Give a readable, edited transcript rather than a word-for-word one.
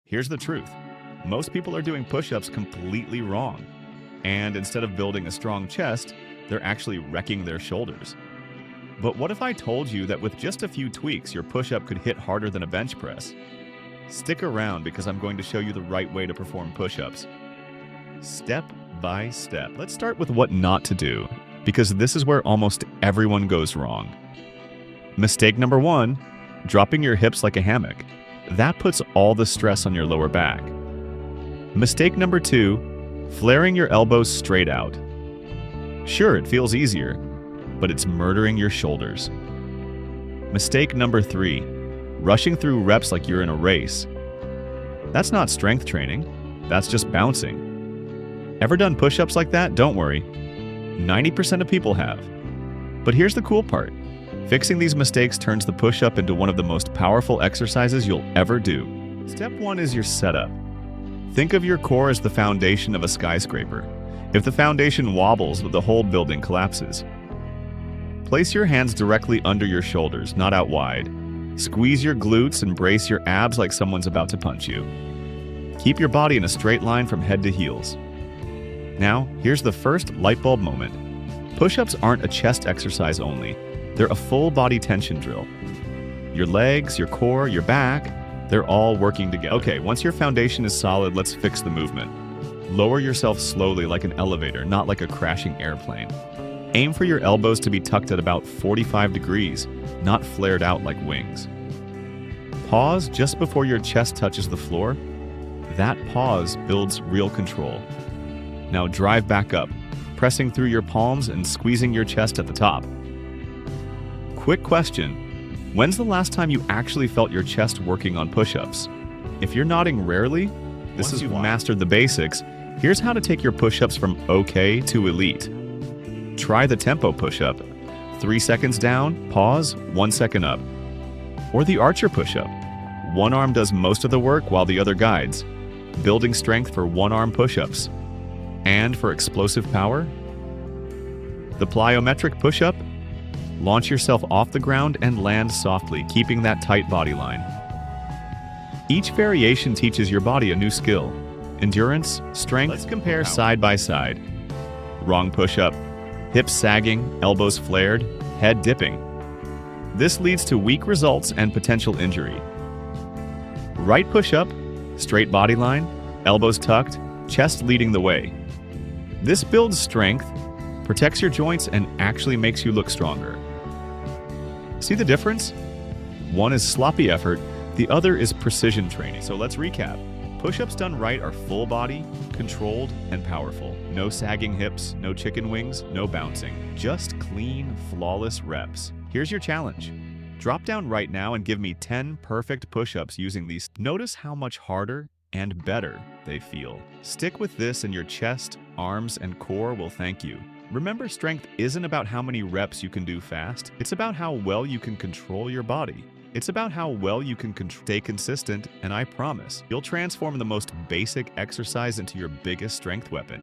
Here's the truth. Most people are doing push-ups completely wrong. And instead of building a strong chest, they're actually wrecking their shoulders. But what if I told you that with just a few tweaks, your push-up could hit harder than a bench press? Stick around because I'm going to show you the right way to perform push-ups. Step by step. Let's start with what not to do, because this is where almost everyone goes wrong. Mistake number 1, dropping your hips like a hammock. That puts all the stress on your lower back. Mistake number 2, flaring your elbows straight out. Sure, it feels easier, but it's murdering your shoulders. Mistake number 3, rushing through reps like you're in a race. That's not strength training, that's just bouncing. Ever done push-ups like that? Don't worry. 90% of people have. But here's the cool part. Fixing these mistakes turns the push-up into one of the most powerful exercises you'll ever do. Step 1 is your setup. Think of your core as the foundation of a skyscraper. If the foundation wobbles, the whole building collapses. Place your hands directly under your shoulders, not out wide. Squeeze your glutes and brace your abs like someone's about to punch you. Keep your body in a straight line from head to heels. Now, here's the first light bulb moment. Push-ups aren't a chest exercise only. They're a full body tension drill. Your legs, your core, your back, they're all working together. Okay, once your foundation is solid, let's fix the movement. Lower yourself slowly like an elevator, not like a crashing airplane. Aim for your elbows to be tucked at about 45 degrees, not flared out like wings. Pause just before your chest touches the floor. That pause builds real control. Now drive back up, pressing through your palms and squeezing your chest at the top. Quick question, when's the last time you actually felt your chest working on push-ups? If you're nodding rarely, this is you've mastered the basics. Here's how to take your push-ups from okay to elite. Try the tempo push-up. 3 seconds down, pause, 1 second up. Or the archer push-up. One arm does most of the work while the other guides. Building strength for one-arm push-ups. And for explosive power, the plyometric push-up. Launch yourself off the ground and land softly, keeping that tight body line. Each variation teaches your body a new skill. Endurance, strength. Let's compare side by side. Wrong push-up. Hips sagging, elbows flared, head dipping. This leads to weak results and potential injury. Right push-up, straight body line, elbows tucked, chest leading the way. This builds strength, protects your joints, and actually makes you look stronger. See the difference? One is sloppy effort, the other is precision training. So let's recap. Push-ups done right are full body, controlled, and powerful. No sagging hips, no chicken wings, no bouncing. Just clean, flawless reps. Here's your challenge. Drop down right now and give me 10 perfect push-ups using these. Notice how much harder and better they feel. Stick with this and your chest, arms, and core will thank you. Remember, strength isn't about how many reps you can do fast. It's about how well you can control your body. It's about how well you can stay consistent, and I promise, you'll transform the most basic exercise into your biggest strength weapon.